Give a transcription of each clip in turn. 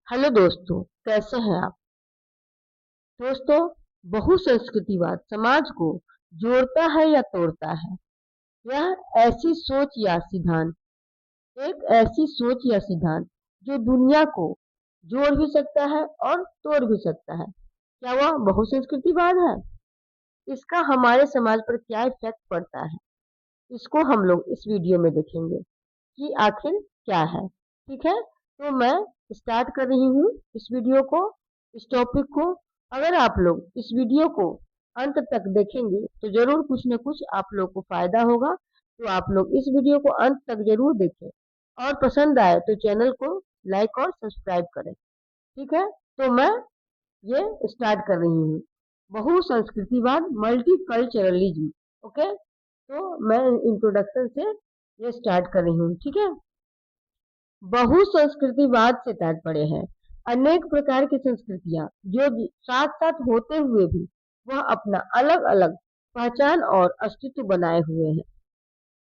Hello दोस्तों, कैसे हैं आप। दोस्तों, बहुसंस्कृतिवाद समाज को जोड़ता है या तोड़ता है। यह ऐसी सोच या सिद्धांत एक ऐसी सोच या सिद्धांत जो दुनिया को जोड़ भी सकता है और तोड़ भी सकता है। क्या वह बहुसंस्कृतिवाद है? इसका हमारे समाज पर क्या इफेक्ट पड़ता है, इसको हम लोग इस वीडियो में देखेंगे कि आखिर क्या है। ठीक है, तो मैं स्टार्ट कर रही हूँ इस वीडियो को, इस टॉपिक को। अगर आप लोग इस वीडियो को अंत तक देखेंगे तो जरूर कुछ न कुछ आप लोग को फायदा होगा। तो आप लोग इस वीडियो को अंत तक जरूर देखें और पसंद आए तो चैनल को लाइक और सब्सक्राइब करें। ठीक है, तो मैं ये स्टार्ट कर रही हूँ। बहुसंस्कृतिवाद, मल्टीकल्चरलिज्म। ओके, तो मैं इंट्रोडक्शन से ये स्टार्ट कर रही हूँ। ठीक है, बहुसंस्कृतिवाद से तात्पर्य है अनेक प्रकार की संस्कृतियां जो साथ साथ होते हुए भी वह अपना अलग अलग पहचान और अस्तित्व बनाए हुए हैं।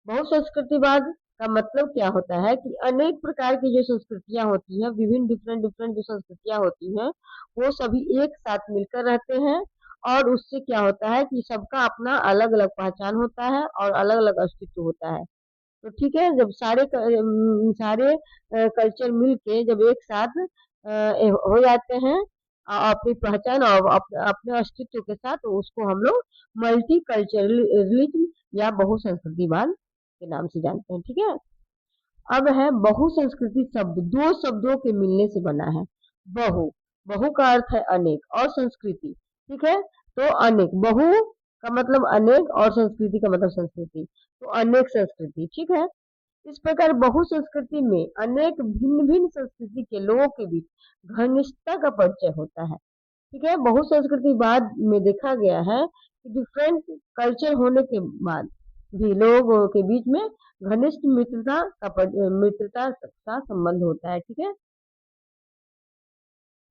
बहुसंस्कृतिवाद का मतलब क्या होता है कि अनेक प्रकार की जो संस्कृतियां होती हैं, विभिन्न डिफरेंट डिफरेंट जो संस्कृतियां होती हैं, वो सभी एक साथ मिलकर रहते हैं। और उससे क्या होता है कि सबका अपना अलग अलग पहचान होता है और अलग अलग अस्तित्व होता है। तो ठीक है, जब सारे कल्चर मिलके जब एक साथ हो जाते हैं अपनी पहचान और अपने अस्तित्व के साथ, तो उसको हम लोग मल्टी कल्चरलिज्म या बहुसंस्कृतिवाद के नाम से जानते हैं। ठीक है, अब है बहुसंस्कृति शब्द दो शब्दों के मिलने से बना है। बहु बहु का अर्थ है अनेक और संस्कृति। ठीक है, तो अनेक, बहु का मतलब अनेक और संस्कृति का मतलब संस्कृति, तो अनेक संस्कृति। ठीक है, इस प्रकार बहुसंस्कृति में अनेक भिन्न भिन्न संस्कृति के लोगों के बीच घनिष्ठता का परिचय होता है। ठीक है, बहुसंस्कृतिवाद में देखा गया है कि डिफरेंट कल्चर होने के बाद भी लोगों के बीच में घनिष्ठ मित्रता का संबंध होता है। ठीक है,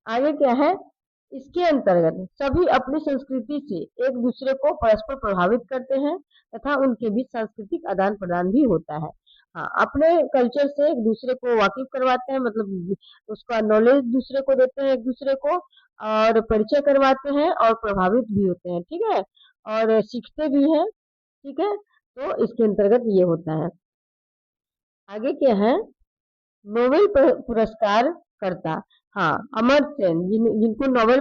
आगे क्या है, इसके अंतर्गत सभी अपनी संस्कृति से एक दूसरे को परस्पर प्रभावित करते हैं तथा उनके बीच सांस्कृतिक आदान प्रदान भी होता है। हाँ, अपने कल्चर से एक दूसरे को वाकिफ करवाते हैं, मतलब उसका नॉलेज दूसरे को देते हैं, एक दूसरे को और परिचय करवाते हैं और प्रभावित भी होते हैं। ठीक है, और सीखते भी हैं। ठीक है, तो इसके अंतर्गत ये होता है। आगे क्या है, नोबेल पुरस्कार करता। हाँ, अमर्त्य सेन, जिनको नोबेल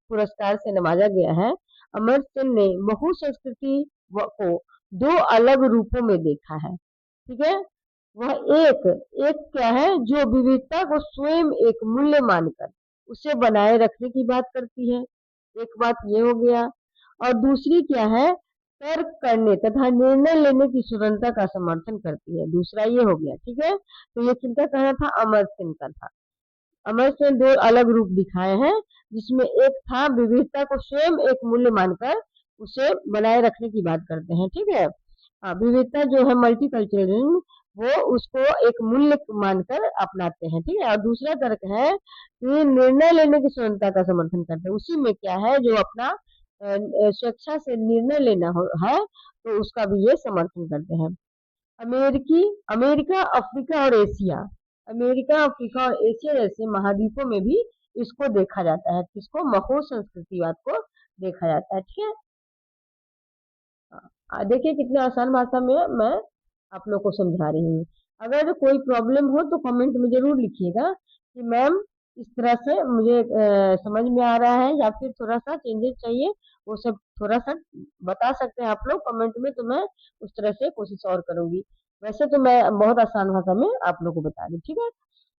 पुरस्कार से नवाजा गया है, अमर्त्य सेन ने बहुसंस्कृति को दो अलग रूपों में देखा है। ठीक है, वह एक एक क्या है, जो विविधता को स्वयं एक मूल्य मानकर उसे बनाए रखने की बात करती है। एक बात ये हो गया, और दूसरी क्या है, तर्क करने तथा निर्णय लेने की स्वतंत्रता का समर्थन करती है। दूसरा ये हो गया। ठीक है, तो ये किनका कहना था, अमर्त्य सेन का था। अमर्त्य सेन दो अलग रूप दिखाए हैं, जिसमें एक था विविधता को स्वयं एक मूल्य मानकर उसे बनाए रखने की बात करते हैं। ठीक है, हाँ, विविधता जो है मल्टीकल्चरलिज्म, वो उसको एक मूल्य मानकर अपनाते हैं। ठीक है, और दूसरा तर्क है कि निर्णय लेने की स्वतंत्रता का समर्थन करते हैं। उसी में क्या है, जो अपना स्वेच्छा से निर्णय लेना है, तो उसका भी ये समर्थन करते हैं। अमेरिकी अमेरिका, अफ्रीका और एशिया, अमेरिका, अफ्रीका और एशिया जैसे महाद्वीपों में भी इसको देखा जाता है। किसको, महो संस्कृतिवाद को देखा जाता है। ठीक है, देखिए कितने आसान भाषा में मैं आप लोग को समझा रही हूँ। अगर कोई प्रॉब्लम हो तो कमेंट में जरूर लिखिएगा कि मैम इस तरह से मुझे समझ में आ रहा है या फिर थोड़ा सा चेंजेस चाहिए, वो सब थोड़ा सा बता सकते हैं आप लोग कमेंट में, तो मैं उस तरह से कोशिश और करूंगी। वैसे तो मैं बहुत आसान भाषा में आप लोग को बता दी। ठीक है,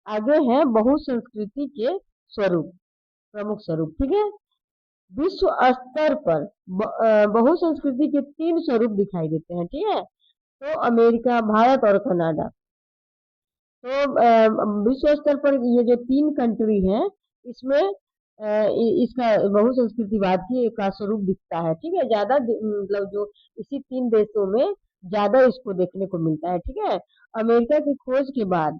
आगे है बहुसंस्कृति के स्वरूप, प्रमुख स्वरूप। ठीक है, विश्व स्तर पर बहुसंस्कृति के तीन स्वरूप दिखाई देते हैं। ठीक है, तो अमेरिका, भारत और कनाडा। तो विश्व स्तर पर ये जो तीन कंट्री हैं, इसमें इसका बहुसंस्कृतिवाद की का स्वरूप दिखता है। ठीक है, ज्यादा मतलब जो इसी तीन देशों में ज्यादा इसको देखने को मिलता है। ठीक है, अमेरिका की खोज के बाद,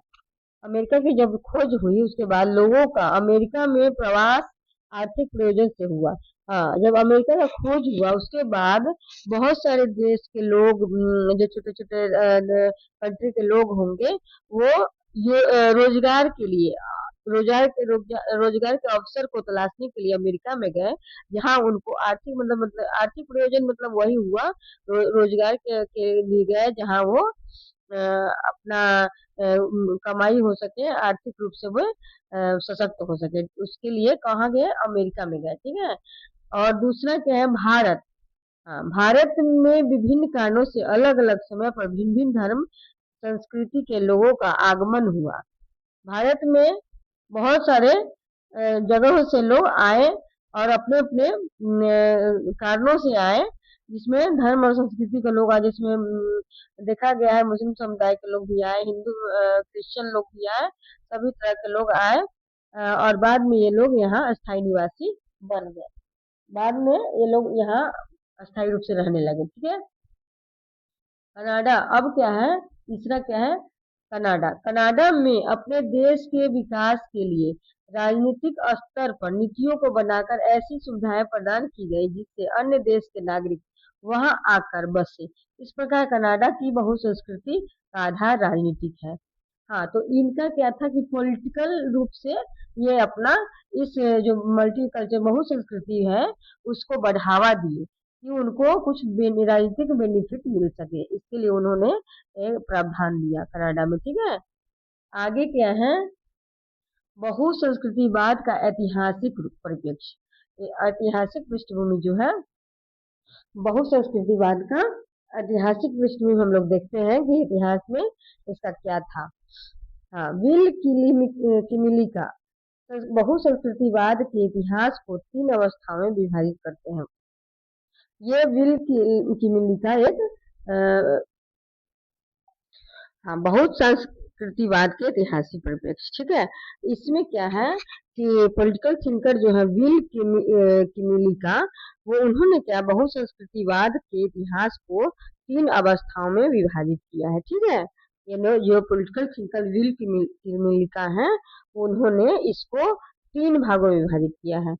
अमेरिका की जब खोज हुई उसके बाद लोगों का अमेरिका में प्रवास आर्थिक प्रयोजन से हुआ। हाँ, जब अमेरिका का खोज हुआ उसके बाद बहुत सारे देश के लोग, जो छोटे छोटे कंट्री के लोग होंगे, वो ये रोजगार के लिए रोजगार के अवसर को तलाशने के लिए अमेरिका में गए, जहां उनको आर्थिक मतलब आर्थिक प्रयोजन मतलब वही हुआ, रोजगार के लिए गए जहां वो अपना कमाई हो सके, आर्थिक रूप से वो सशक्त हो सके, उसके लिए कहाँ गए, अमेरिका में गए, ठीक है। और दूसरा क्या है, भारत। हाँ, भारत में विभिन्न कारणों से अलग अलग समय पर भिन्न भिन्न धर्म संस्कृति के लोगों का आगमन हुआ। भारत में बहुत सारे जगहों से लोग आए और अपने अपने कारणों से आए, जिसमें धर्म और संस्कृति के लोग आए, जिसमें देखा गया है मुस्लिम समुदाय के लोग भी आए, हिंदू क्रिश्चियन लोग भी आए, सभी तरह के लोग आए, और बाद में ये लोग यहाँ स्थायी निवासी बन गए। बाद में ये लोग यहाँ अस्थायी रूप से रहने लगे, ठीक है। कनाडा, अब क्या है, तीसरा क्या है, कनाडा। कनाडा में अपने देश के विकास के लिए राजनीतिक स्तर पर नीतियों को बनाकर ऐसी सुविधाएं प्रदान की गई जिससे अन्य देश के नागरिक वहां आकर बसे। इस प्रकार कनाडा की बहुसंस्कृति का आधार राजनीतिक है। हाँ, तो इनका क्या था कि पॉलिटिकल रूप से ये अपना इस जो मल्टीकल्चर बहुसंस्कृति है उसको बढ़ावा दिए, कि उनको कुछ राजनीतिक बेनिफिट मिल सके, इसके लिए उन्होंने एक प्रावधान दिया कनाडा में, ठीक है। आगे क्या है, बहुसंस्कृतिवाद का ऐतिहासिक परिप्रेक्ष्य। ऐतिहासिक पृष्ठभूमि जो है बहुसंस्कृतिवाद का, ऐतिहासिक पृष्ठभूमि हम लोग देखते हैं कि इतिहास में इसका क्या था। हाँ, विल किमिली का बहुसंस्कृतिवाद के इतिहास को 3 अवस्थाओं में विभाजित करते हैं। ये विल किमिली का एक हाँ, बहुत संस्कृतिवाद के ऐतिहासिक परिप्रेक्ष्य, ठीक है। इसमें क्या है कि पॉलिटिकल थिंकर जो है विल किमिली का, वो उन्होंने क्या बहुसंस्कृतिवाद के इतिहास को 3 अवस्थाओं में विभाजित किया है, ठीक है। ये जो पॉलिटिकल थिंकर विल किमिली का है, उन्होंने इसको 3 भागों में विभाजित किया है।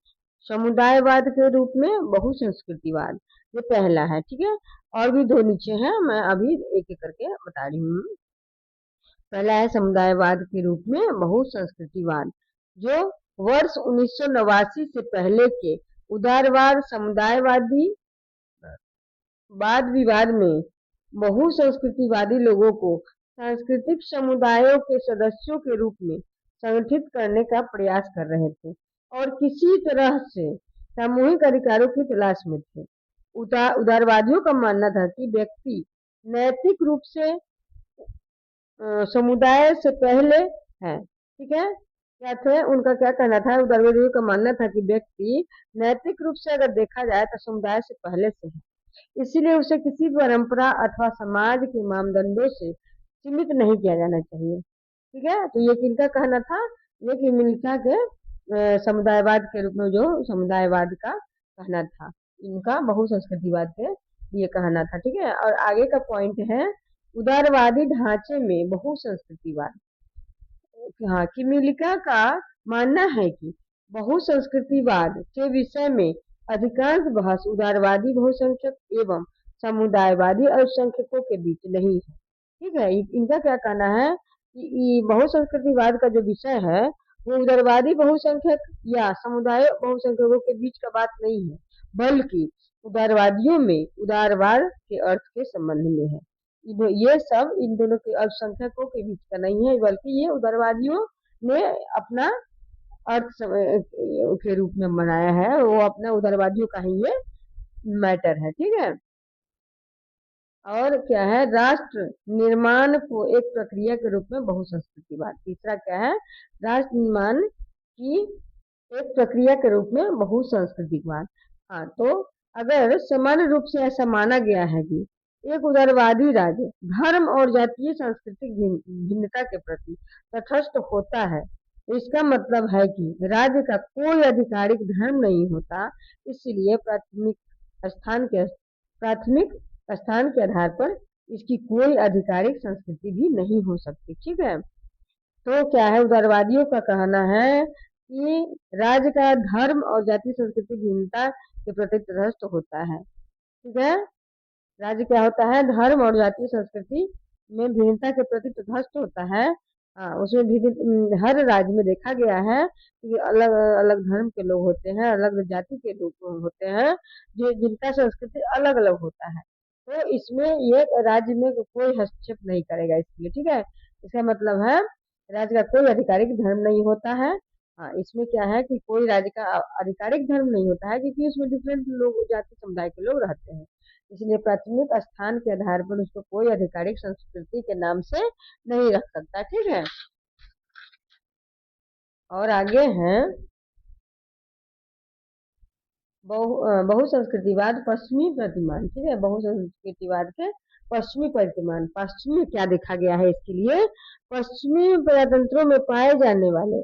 समुदायवाद के रूप में बहुसंस्कृतिवाद, ये पहला है, ठीक है। और भी 2 नीचे हैं, मैं अभी एक एक करके बता रही हूँ। पहला है समुदायवाद के रूप में बहुसंस्कृतिवाद, जो वर्ष 1989 से पहले के उदारवाद समुदायवादी वाद विवाद में बहुसंस्कृतिवादी लोगों को सांस्कृतिक समुदायों के सदस्यों के रूप में संगठित करने का प्रयास कर रहे थे और किसी तरह से सामूहिक अधिकारों की तलाश में थे। उदारवादियों का मानना था कि व्यक्ति नैतिक रूप से समुदाय से पहले है, ठीक है। क्या थे, उनका क्या कहना था, उदारवादियों का मानना था कि व्यक्ति नैतिक रूप से अगर देखा जाए तो समुदाय से पहले से है, इसीलिए उसे किसी परंपरा अथवा समाज के मानदंडों से सीमित नहीं किया जाना चाहिए, ठीक है। तो ये किनका कहना था, ये कि मिल्खा के समुदायवाद के रूप में जो समुदायवाद का कहना था, इनका बहुसंस्कृतिवाद के ये कहना था, ठीक है। और आगे का पॉइंट है उदारवादी ढांचे में बहुसंस्कृतिवाद। हाँ, किमिलिका का मानना है कि बहुसंस्कृतिवाद के विषय में अधिकांश बहस उदारवादी बहुसंख्यक एवं समुदायवादी अल्पसंख्यकों के बीच नहीं है, ठीक है। इनका क्या कहना है कि बहुसंस्कृतिवाद का जो विषय है वो उदारवादी बहुसंख्यक या समुदाय बहुसंख्यकों के बीच का बात नहीं है, बल्कि उदारवादियों में उदारवाद के अर्थ के संबंध में है। ये सब इन दोनों के अल्पसंख्यकों के बीच का नहीं है, बल्कि ये उदारवादियों ने अपना अर्थ के रूप में बनाया है, वो अपना उदारवादियों का ही ये मैटर है, ठीक है। और क्या है, राष्ट्र निर्माण को एक प्रक्रिया के रूप में बहुसंस्कृतिवाद। तीसरा क्या है, राष्ट्र निर्माण की एक प्रक्रिया के रूप में बहुसंस्कृतिवाद। हाँ, तो अगर सामान्य रूप से ऐसा माना गया है कि एक उदारवादी राज्य धर्म और जातीय सांस्कृतिक भिन्नता के प्रति तटस्थ होता है, तो इसका मतलब है कि राज्य का कोई आधिकारिक धर्म नहीं होता, इसलिए प्राथमिक स्थान के आधार पर इसकी कोई आधिकारिक संस्कृति भी नहीं हो सकती, ठीक है। तो क्या है, उदारवादियों का कहना है कि राज्य का धर्म और जातीय संस्कृति भिन्नता के प्रति तटस्थ होता है, ठीक है। राज्य क्या होता है, धर्म और जातीय संस्कृति में भिन्नता के प्रति तटस्थ होता है, हाँ, उसमें भी हर राज्य में देखा गया है कि अलग अलग धर्म के लोग होते हैं, अलग जाति के लोग होते हैं, जो जिनका संस्कृति अलग अलग होता है। तो इसमें ये राज्य में कोई हस्तक्षेप नहीं करेगा इसके लिए, ठीक है। इसका मतलब है राज्य का कोई आधिकारिक धर्म नहीं होता है। हाँ, इसमें क्या है कि कोई राज्य का आधिकारिक धर्म नहीं होता है, क्योंकि उसमें डिफरेंट लोग, जाति समुदाय के लोग रहते हैं। इसलिए प्राथमिक स्थान के आधार पर उसको कोई आधिकारिक संस्कृति के नाम से नहीं रख सकता, ठीक है। और आगे हैं बहुसंस्कृतिवाद पश्चिमी प्रतिमान, ठीक है। बहुसंस्कृतिवाद के पश्चिमी प्रतिमान, पश्चिमी में क्या देखा गया है इसके लिए। पश्चिमी प्रजातंत्रों में पाए जाने वाले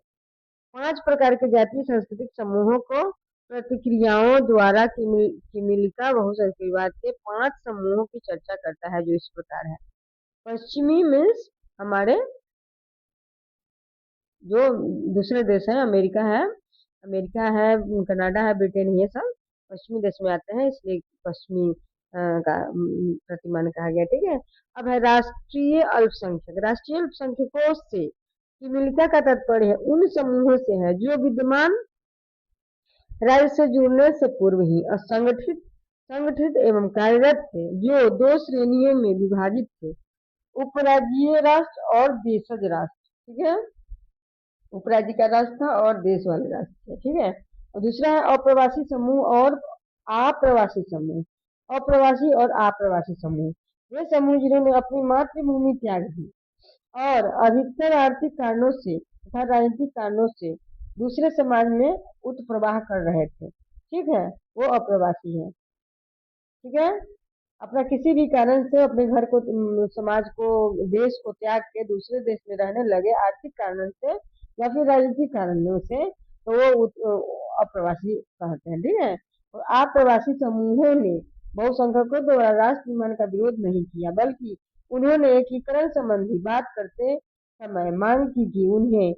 5 प्रकार के जातीय सांस्कृतिक समूहों को प्रतिक्रियाओं द्वारा किमिलिका बहुसंस्कृतिवाद के 5 समूहों की चर्चा करता है, जो इस प्रकार है। पश्चिमी मीन्स हमारे जो दूसरे देश हैं, अमेरिका है, कनाडा है, ब्रिटेन, ये सब पश्चिमी देश में आते हैं, इसलिए पश्चिमी का प्रतिमान कहा गया, ठीक है। अब है राष्ट्रीय अल्पसंख्यक। राष्ट्रीय अल्पसंख्यकों से किमिलिका का तात्पर्य है उन समूहों से है जो विद्यमान राज्य से जुड़ने से पूर्व ही असंगठित, संगठित एवं कार्यरत थे, जो 2 श्रेणियों में विभाजित थे, उपराज्यीय राष्ट्र और देशज राष्ट्र, ठीक है। उपराज्य का राष्ट्र था और देश वाले राष्ट्र थे, ठीक है। और दूसरा है अप्रवासी समूह और अप्रवासी समूह। अप्रवासी और अप्रवासी समूह वे समूह जिन्होंने अपनी मातृभूमि त्याग दी और अधिकतर आर्थिक कारणों से तथा राजनीतिक कारणों से दूसरे समाज में उत्प्रवाह कर रहे थे, ठीक है, वो अप्रवासी है, ठीक है। अपना किसी भी कारण से अपने घर को, समाज को, देश को त्याग के दूसरे देश में रहने लगे, आर्थिक कारण से या फिर राजनीतिक कारणों से, तो वो अप्रवासी कहते हैं, ठीक है। और अप्रवासी समूहों ने बहुसंख्यकों द्वारा राष्ट्र निर्माण का विरोध नहीं किया, बल्कि उन्होंने एकीकरण संबंधी बात करते समय मांग की कि उन्हें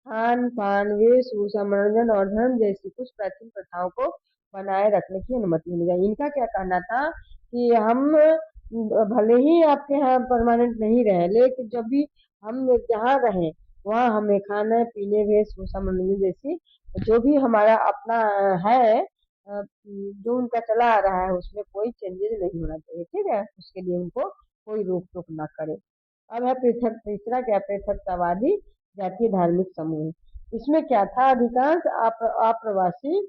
खान पान, वेशभूषा, मनोरंजन और धर्म जैसी कुछ प्राचीन प्रथाओं को बनाए रखने की अनुमति मिल जाए। इनका क्या कहना था कि हम भले ही आपके यहाँ परमानेंट नहीं रहे, लेकिन जब भी हम जहाँ रहें वहाँ हमें खाने पीने, वेशभूषा, मनोरंजन जैसी जो भी हमारा अपना है, जो उनका चला आ रहा है, उसमें कोई चेंजेस नहीं होना चाहिए, ठीक है। उसके लिए उनको कोई रोक टोक ना करे। अब है पृथक, तीसरा क्या, पृथकतावादी जातीय धार्मिक समूह। इसमें क्या था, अधिकांश अप्रवासी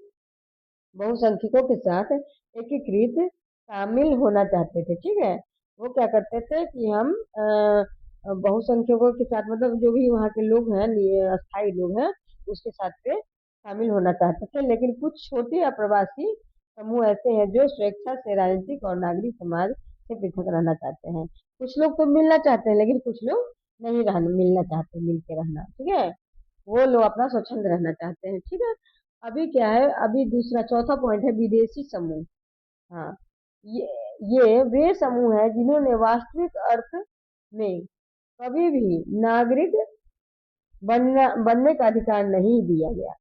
बहुसंख्यकों के साथ एकीकृत शामिल होना चाहते थे, ठीक है। वो क्या करते थे कि हम बहुसंख्यकों के साथ, मतलब जो भी वहाँ के लोग हैं, अस्थायी लोग हैं, उसके साथ पे शामिल होना चाहते थे। लेकिन कुछ छोटे अप्रवासी समूह ऐसे हैं जो स्वेच्छा से राजनीतिक और नागरिक समाज से पृथक रहना चाहते हैं। कुछ लोग तो मिलना चाहते हैं, लेकिन कुछ लोग नहीं रहना, मिलना चाहते, मिल के रहना, ठीक है। वो लोग अपना स्वच्छंद रहना चाहते हैं, ठीक है। अभी क्या है, अभी दूसरा चौथा पॉइंट है विदेशी समूह। हाँ, ये ये वे समूह है जिन्होंने वास्तविक अर्थ में कभी भी नागरिक बनने का अधिकार नहीं दिया गया।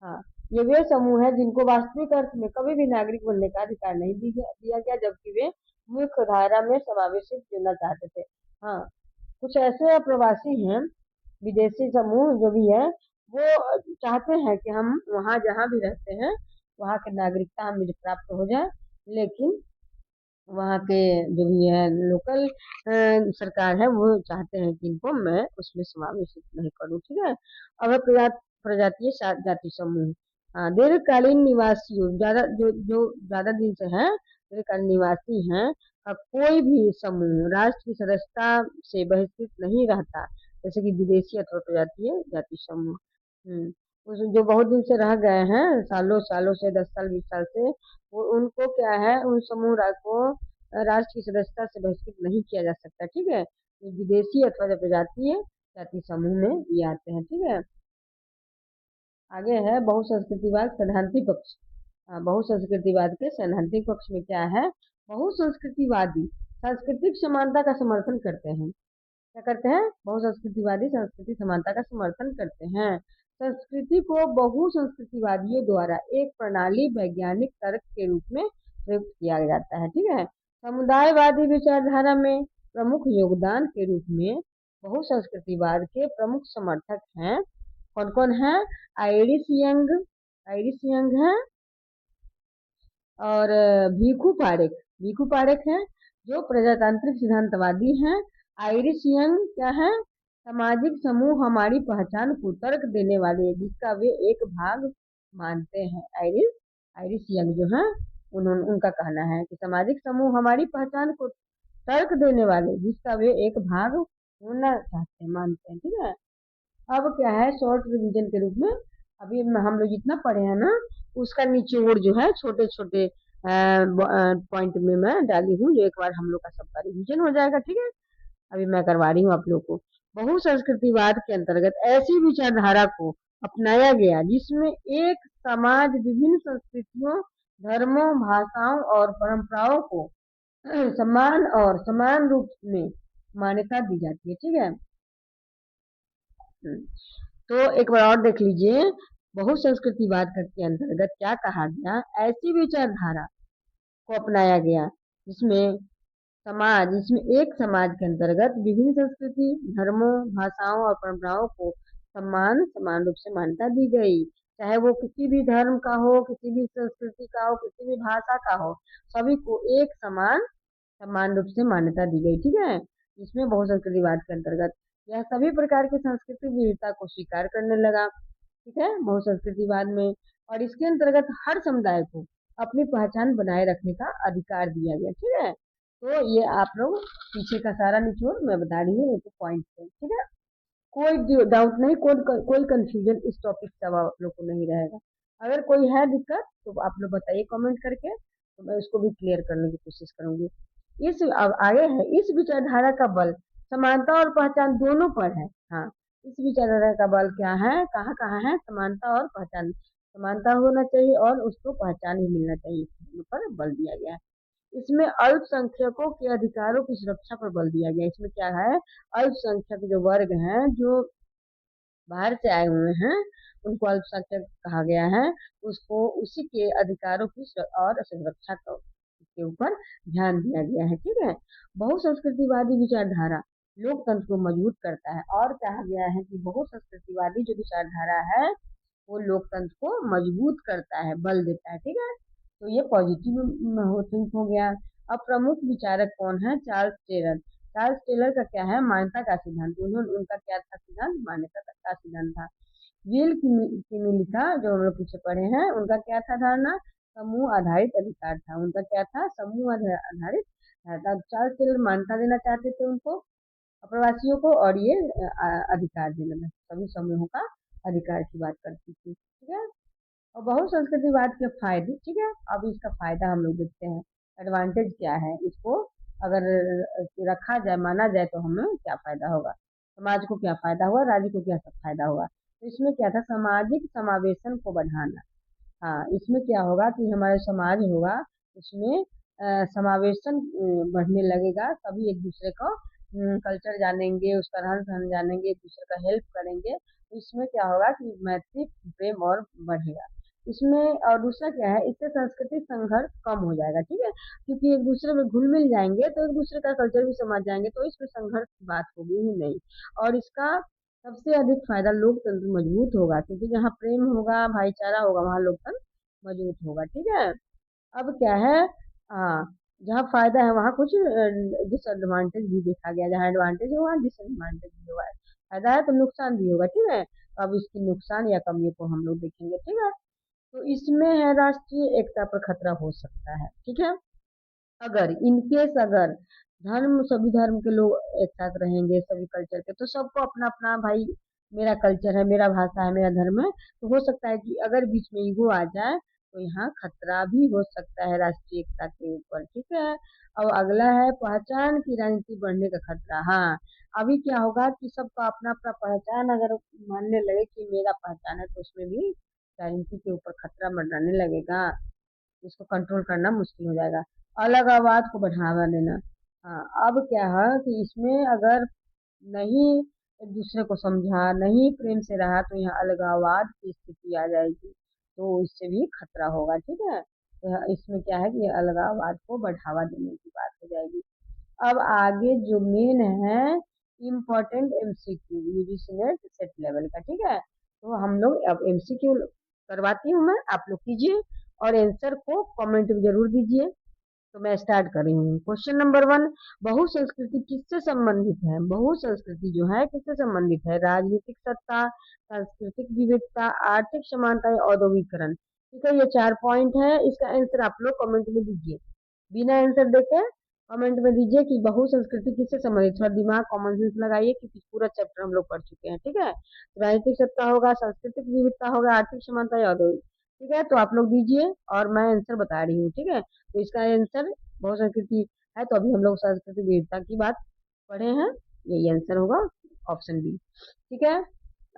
हाँ, ये वे समूह है जिनको वास्तविक अर्थ में कभी भी नागरिक बनने का अधिकार नहीं दिया गया, जबकि वे मुख्य धारा में समावेशित होना चाहते थे। हाँ, कुछ ऐसे अप्रवासी हैं, विदेशी समूह जो भी है, वो चाहते हैं कि हम वहाँ जहाँ भी रहते हैं वहाँ की नागरिकता हमें प्राप्त हो जाए, लेकिन वहाँ के जो भी है लोकल सरकार है, वो चाहते हैं कि इनको मैं उसमें समावेशित नहीं करूँ, ठीक है। अब है प्रजातीय जाति समूह। हाँ, दीर्घकालीन निवासियों, ज्यादा जो ज्यादा दिन से हैं, दीर्घकालीन निवासी हैं, कोई भी समूह राष्ट्र की सदस्यता से बहिष्कृत नहीं रहता, जैसे कि विदेशी अथवा प्रजातीय जाति समूह। जो बहुत दिन से रह गए हैं, सालों सालों से, 10 साल 20 साल से, वो उनको क्या है, उन समूह को राष्ट्र की सदस्यता से बहिष्कृत नहीं किया जा सकता, ठीक है। ये विदेशी अथवा प्रजातीय जाति समूह में ये आते हैं, ठीक है। आगे है बहुसंस्कृतिवाद सैद्धांतिक पक्ष। बहुसंस्कृतिवाद के सैद्धांतिक पक्ष में क्या है, बहुसंस्कृतिवादी सांस्कृतिक समानता का समर्थन करते हैं। क्या करते हैं, बहुसंस्कृतिवादी सांस्कृतिक समानता का समर्थन करते हैं। संस्कृति को बहुसंस्कृतिवादियों द्वारा एक प्रणाली वैज्ञानिक तर्क के रूप में प्रयुक्त किया जाता है, ठीक है। समुदायवादी विचारधारा में प्रमुख योगदान के रूप में बहुसंस्कृतिवाद के प्रमुख समर्थक हैं। कौन कौन है? आइरिस यंग है, और भीखू पारेख है जो प्रजातांत्रिक सिद्धांतवादी हैं। आइरिस यंग क्या है? सामाजिक समूह हमारी पहचान को तर्क देने वाले जिसका वे एक भाग मानते हैं। आइरिस आइरिस यंग जो है, उनका कहना है कि सामाजिक समूह हमारी पहचान को तर्क देने वाले जिसका वे एक भाग होना चाहते हैं, मानते हैं। ठीक है। अब क्या है, शॉर्ट रिवीजन के रूप में अभी हम लोग जितना पढ़े हैं ना, उसका निचोड़ जो है छोटे छोटे पॉइंट में मैं डाली हूँ, जो एक बार हम लोग का सबका रिवीजन हो जाएगा। ठीक है। अभी मैं करवा रही हूँ आप लोग को। बहुसंस्कृतिवाद के अंतर्गत ऐसी विचारधारा को अपनाया गया जिसमें एक समाज विभिन्न संस्कृतियों, धर्मों, भाषाओं और परंपराओं को समान रूप में मान्यता दी जाती है। ठीक है। तो एक बार और देख लीजिए, बहुसंस्कृतिवाद के अंतर्गत क्या कहा गया? ऐसी विचारधारा को अपनाया गया जिसमें एक समाज के अंतर्गत विभिन्न संस्कृति, धर्मों, भाषाओं और परंपराओं को समान रूप से मान्यता दी गई। चाहे वो किसी भी धर्म का हो, किसी भी संस्कृति का हो, किसी भी भाषा का हो, सभी को एक समान रूप से मान्यता दी गई। ठीक है। इसमें बहुसंस्कृतिवाद के अंतर्गत यह सभी प्रकार की सांस्कृतिक विविधता को स्वीकार करने लगा। ठीक है, बहुसंस्कृतिवाद में। और इसके अंतर्गत हर समुदाय को अपनी पहचान बनाए रखने का अधिकार दिया गया। ठीक है। तो ये आप लोग पीछे का सारा निचोड़ मैं बता रही हूँ एक पॉइंट पे। ठीक है। कोई डाउट नहीं, कोई कंफ्यूजन इस टॉपिक से आप लोग को नहीं रहेगा। अगर कोई है दिक्कत तो आप लोग बताइए कमेंट करके, तो मैं उसको भी क्लियर करने की कोशिश करूंगी। अब आगे है, इस विचारधारा का बल समानता और पहचान दोनों पर है। हाँ, इस विचारधारा का बल क्या है, कहाँ कहाँ है? समानता और पहचान। समानता होना चाहिए और उसको पहचान ही मिलना चाहिए, इस पर बल दिया गया है। इसमें अल्पसंख्यकों के अधिकारों की सुरक्षा पर बल दिया गया। इसमें क्या है, अल्पसंख्यक जो वर्ग हैं, जो बाहर से आए हुए हैं, उनको अल्पसंख्यक कहा गया है। उसको उसी के अधिकारों की और सुरक्षा के ऊपर ध्यान दिया गया है। ठीक है। बहुसंस्कृतिवादी विचारधारा लोकतंत्र को मजबूत करता है, और कहा गया है कि बहुसंस्कृतिवादी जो विचारधारा है वो लोकतंत्र को मजबूत करता है, बल देता है। ठीक है। तो ये पॉजिटिव थिंक हो गया। अब प्रमुख विचारक कौन है? Charles Taylor. चार्ल्स टेलर का क्या है? मान्यता का सिद्धांत। उनका क्या था सिद्धांत? मान्यता का सिद्धांत था। विल किमिलिका जो हम लोग पीछे पढ़े हैं, उनका क्या था धारणा? समूह आधारित अधिकार था। उनका क्या था? समूह आधारित था। चार्ल्स टेलर मान्यता देना चाहते थे उनको, अप्रवासियों को, और ये अधिकार देना, सभी समूहों का अधिकार की बात करती थी। ठीक है। और बहुसंस्कृतिवाद के फायदे। ठीक है। अब इसका फायदा हम लोग देखते हैं, एडवांटेज क्या है, इसको अगर रखा जाए, माना जाए, तो हमें क्या फायदा होगा, समाज को क्या फायदा हुआ, राज्य को क्या सब फायदा हुआ। तो इसमें क्या था? सामाजिक समावेशन को बढ़ाना। हाँ, इसमें क्या होगा कि हमारा समाज होगा, उसमें समावेशन बढ़ने लगेगा। सभी एक दूसरे को कल्चर जानेंगे, उसका रहन सहन जानेंगे, एक दूसरे का हेल्प करेंगे। तो इसमें क्या होगा कि मैत्री प्रेम और बढ़ेगा इसमें। और दूसरा क्या है, इससे सांस्कृतिक संघर्ष कम हो जाएगा। ठीक है। क्योंकि एक दूसरे में घुल मिल जाएंगे तो एक दूसरे का कल्चर भी समझ जाएंगे, तो इसमें संघर्ष की बात होगी ही नहीं। और इसका सबसे अधिक फायदा, लोकतंत्र मजबूत होगा, क्योंकि जहाँ प्रेम होगा, भाईचारा होगा, वहाँ लोकतंत्र मजबूत होगा। ठीक है। अब क्या है, हाँ, जहाँ फायदा है वहाँ कुछ डिसएडवांटेज भी देखा गया। जहाँ एडवांटेज होगा डिसएडवांटेज भी होगा। फायदा है तो नुकसान भी होगा। ठीक है। अब इसकी नुकसान या कमियों को हम लोग देखेंगे। ठीक है। तो इसमें है, राष्ट्रीय एकता पर खतरा हो सकता है। ठीक है। अगर इनकेस अगर सभी धर्म के लोग एक साथ रहेंगे, सभी कल्चर के, तो सबको अपना अपना, भाई मेरा कल्चर है, मेरा भाषा है, मेरा धर्म है, तो हो सकता है कि अगर बीच में ईगो आ जाए तो यहाँ खतरा भी हो सकता है राष्ट्रीय एकता के ऊपर। ठीक है। और अगला है पहचान की राजनीति बढ़ने का खतरा। हाँ, अभी क्या होगा कि सबका अपना अपना पहचान अगर मानने लगे कि मेरा पहचान है, तो उसमें भी राजनीति के ऊपर खतरा मंडराने लगेगा। इसको कंट्रोल करना मुश्किल हो जाएगा। अलगाववाद को बढ़ावा देना। हाँ, अब क्या है कि इसमें अगर नहीं एक दूसरे को समझा, नहीं प्रेम से रहा, तो यहाँ अलगाववाद की स्थिति आ जाएगी, तो इससे भी खतरा होगा। ठीक है। तो इसमें क्या है कि अलगाववाद को बढ़ावा देने की बात हो जाएगी। अब आगे जो मेन है important MCQ UGC net set level का, ठीक है। तो हम लोग अब एमसीक्यू करवाती हूँ मैं, आप लोग कीजिए और आंसर को कमेंट में जरूर दीजिए। तो मैं स्टार्ट कर रही हूँ। क्वेश्चन नंबर 1, बहुसंस्कृति किससे संबंधित है? बहुसंस्कृति जो है किससे संबंधित है? राजनीतिक सत्ता, सांस्कृतिक विविधता, आर्थिक समानता या औद्योगिकरण। ठीक है, ये 4 पॉइंट है। इसका आंसर आप लोग कमेंट में दीजिए, बिना आंसर देखे कमेंट में दीजिए कि बहुसंस्कृति किससे संबंधित। थोड़ा दिमाग कॉमन सेंस लगाइए क्योंकि पूरा चैप्टर हम लोग पढ़ चुके हैं, ठीक है। राजनीतिक सत्ता होगा, सांस्कृतिक विविधता होगा, आर्थिक समानता या औद्योगिक। ठीक है, तो आप लोग दीजिए और मैं आंसर बता रही हूँ, ठीक है। तो इसका आंसर बहुसंस्कृति है, तो अभी हम लोग सांस्कृतिक विविधता की बात पढ़े हैं, यही आंसर होगा, ऑप्शन बी। ठीक है,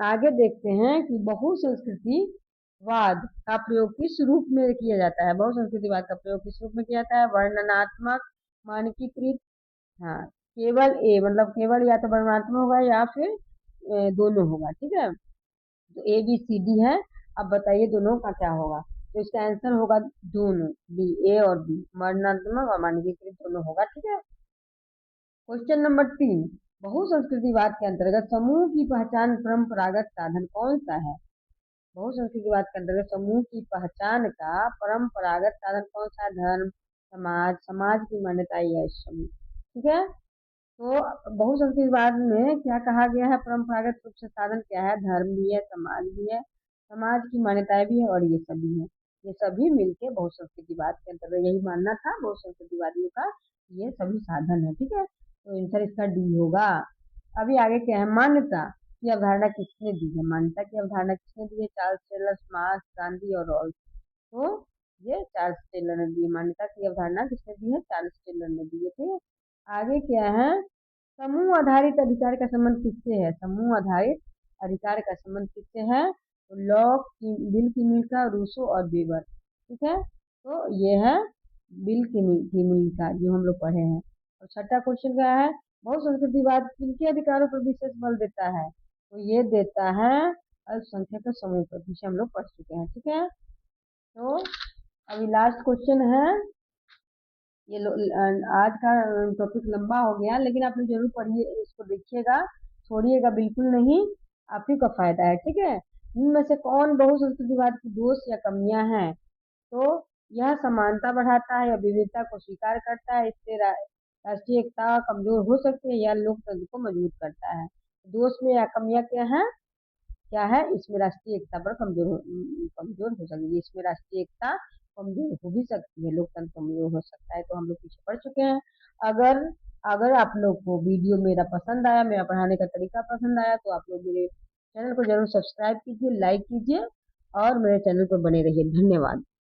आगे देखते हैं कि बहुसंस्कृतिवाद का प्रयोग किस रूप में किया जाता है? बहुसंस्कृतिवाद का प्रयोग किस रूप में किया जाता है? वर्णनात्मक, मानकीकृत, हाँ, केवल ए मतलब केवल या तो वर्णनात्मक होगा या फिर दोनों होगा, ठीक है। तो ए बी सी डी है, अब बताइए दोनों का क्या होगा? तो इसका आंसर होगा दोनों, बी, ए और बी, वर्णनात्मक और मानकीकृत दोनों होगा, ठीक है। क्वेश्चन नंबर 3, बहुसंस्कृतिवाद के अंतर्गत समूह की पहचान परंपरागत साधन कौन सा है? बहुसंस्कृतिवाद के अंतर्गत समूह की पहचान का परंपरागत साधन कौन सा है? धर्म, समाज, समाज की मान्यता या समूह, ठीक है। तो बहुसंस्कृतिवाद में क्या कहा गया है? परंपरागत रूप से साधन क्या है? धर्म भी है, समाज भी है, समाज की मान्यताएं भी है और ये सभी है। ये सभी मिलके बहुसंस्कृतिवाद के अंतर्गत यही मानना था बहुसंस्कृतिवादियों का, ये सभी साधन है, ठीक है। तो आंसर इसका डी होगा। अभी आगे क्या है? मान्यता की अवधारणा किसने दी है? मान्यता की अवधारणा किसने दी है? चार्ल्स टेलर, मार्क्स, गांधी और रॉल्स। तो ये चार्ल्स टेलर ने दी है। मान्यता की अवधारणा किसने दी है? चार्ल्स टेलर ने दी है, ठीक है। आगे क्या है? समूह आधारित अधिकार का संबंध किससे है? समूह आधारित अधिकार का संबंध किससे है? तो लॉक, बिल किमिल का, रूसो और वेबर, ठीक है। तो ये है बिल किमिल का, जो हम लोग पढ़े हैं। और छठा क्वेश्चन क्या है? बहुसंस्कृतिवाद किनके अधिकारों पर विशेष बल देता है? तो ये देता है अल्पसंख्यक समूह पर, जिसे हम लोग पढ़ चुके हैं, ठीक है। तो अभी लास्ट क्वेश्चन है। ये आज का टॉपिक लंबा हो गया, लेकिन आप लोग जरूर पढ़िए, इसको देखिएगा, छोड़िएगा बिल्कुल नहीं, आप ही का फायदा है, ठीक है। इनमें से कौन बहुसंस्कृतिवाद की दोष या कमियां हैं? तो यह समानता बढ़ाता है या विविधता को स्वीकार करता है, इससे राष्ट्रीय एकता कमजोर हो सकती है या लोकतंत्र को मजबूत करता है। दोष में या कमियां क्या है? इसमें राष्ट्रीय एकता पर कमजोर हो सकती है, इसमें राष्ट्रीय एकता कमजोर हो भी सकती है, लोकतंत्र कमजोर हो सकता है, तो हम लोग पीछे पड़ चुके हैं। अगर अगर आप लोग को वीडियो मेरा पसंद आया, मेरा पढ़ाने का तरीका पसंद आया, तो आप लोग मेरे चैनल को जरूर सब्सक्राइब कीजिए, लाइक कीजिए और मेरे चैनल पर बने रहिए। धन्यवाद।